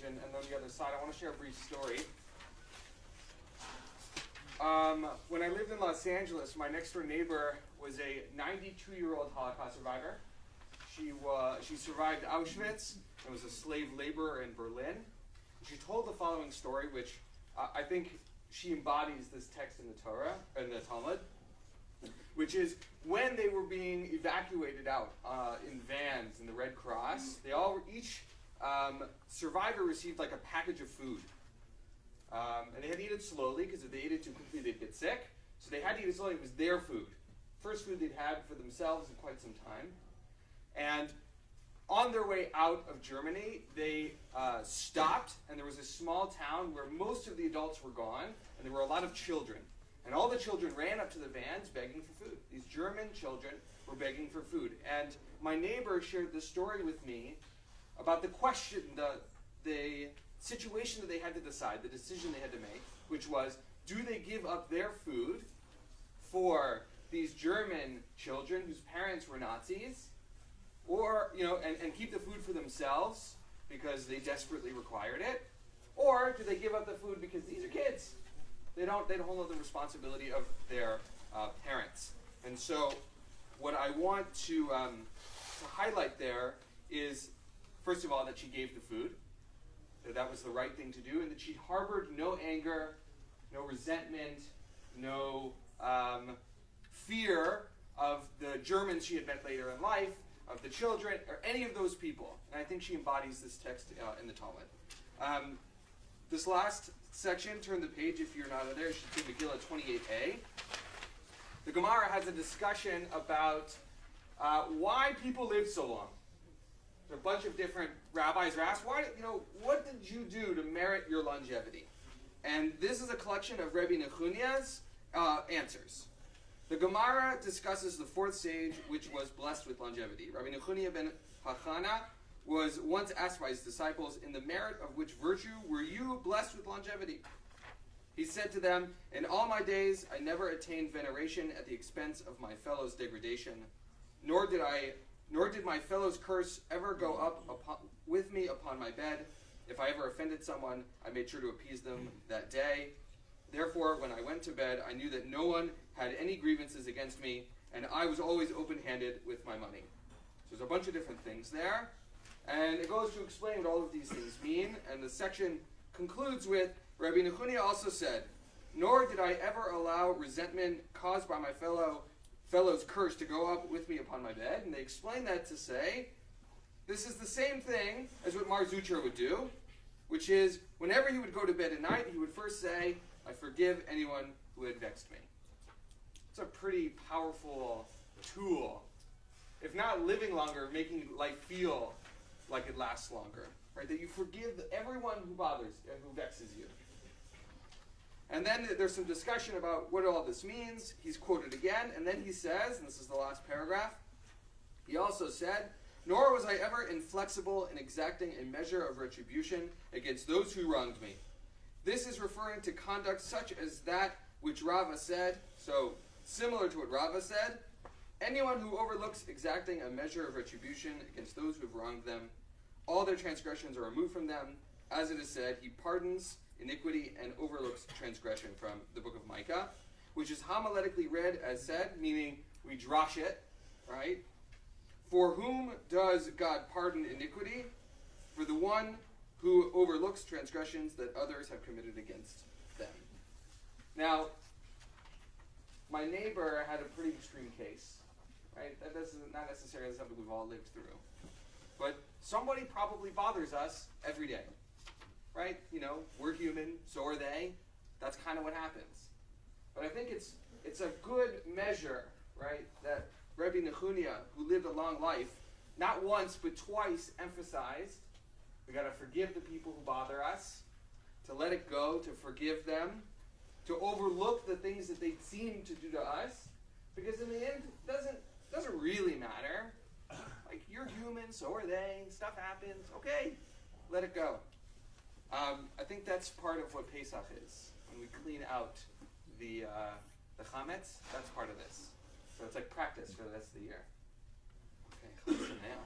and then the other side, I want to share a brief story. When I lived in Los Angeles, my next door neighbor was a 92-year-old Holocaust survivor. She survived Auschwitz and was a slave laborer in Berlin. She told the following story, which I think she embodies this text in the Torah, in the Talmud, which is when they were being evacuated out in vans in the Red Cross, each survivor received like a package of food. And they had to eat it slowly, because if they ate it too quickly, they'd get sick. So they had to eat it slowly. It was their food. First food they'd had for themselves in quite some time. And on their way out of Germany, they stopped, and there was a small town where most of the adults were gone, and there were a lot of children. And all the children ran up to the vans begging for food. These German children were begging for food. And my neighbor shared this story with me about the question, the situation that they had to decide, the decision they had to make, which was, do they give up their food for these German children whose parents were Nazis, or, and keep the food for themselves because they desperately required it, or do they give up the food because these are kids? They don't hold the responsibility of their parents. And so what I want to highlight there is, first of all, that she gave the food, that was the right thing to do, and that she harbored no anger, no resentment, no fear of the Germans she had met later in life, of the children, or any of those people. And I think she embodies this text in the Talmud. This last section, turn the page if you're not there, you should see Megillah 28a. The Gemara has a discussion about why people live so long. A bunch of different rabbis are asked, what did you do to merit your longevity? And this is a collection of Rabbi Nechunia's answers. The Gemara discusses the fourth sage, which was blessed with longevity. Rabbi Nechunia ben Hachana was once asked by his disciples, in the merit of which virtue were you blessed with longevity? He said to them, in all my days I never attained veneration at the expense of my fellow's degradation, nor did my fellow's curse ever go up with me upon my bed. If I ever offended someone, I made sure to appease them that day. Therefore, when I went to bed, I knew that no one had any grievances against me, and I was always open-handed with my money. So there's a bunch of different things there. And it goes to explain what all of these things mean. And the section concludes with, Rabbi Nechunia also said, nor did I ever allow resentment caused by my fellow's curse to go up with me upon my bed. And they explain that to say, this is the same thing as what Mar Zutra would do, which is, whenever he would go to bed at night, he would first say, I forgive anyone who had vexed me. It's a pretty powerful tool. If not living longer, making life feel like it lasts longer. Right? That you forgive everyone who vexes you. And then there's some discussion about what all this means. He's quoted again, and then he says, and this is the last paragraph, he also said, nor was I ever inflexible in exacting a measure of retribution against those who wronged me. This is referring to conduct such as that which Rava said, so similar to what Rava said, anyone who overlooks exacting a measure of retribution against those who have wronged them, all their transgressions are removed from them. As it is said, he pardons iniquity and overlooks transgression, from the book of Micah, which is homiletically read as said, meaning we drosh it, right? For whom does God pardon iniquity? For the one who overlooks transgressions that others have committed against them. Now, my neighbor had a pretty extreme case, right? That is not necessarily something we've all lived through. But somebody probably bothers us every day, right? We're human, so are they. That's kind of what happens. But I think it's a good measure, right, that Rabbi Nechunia, who lived a long life, not once but twice emphasized, we got to forgive the people who bother us, to let it go, to forgive them, to overlook the things that they seem to do to us, because in the end, it doesn't really matter. Like, you're human, so are they, stuff happens, okay, let it go. I think that's part of what Pesach is. When we clean out the chametz, that's part of this. So it's like practice for the rest of the year. Okay, now.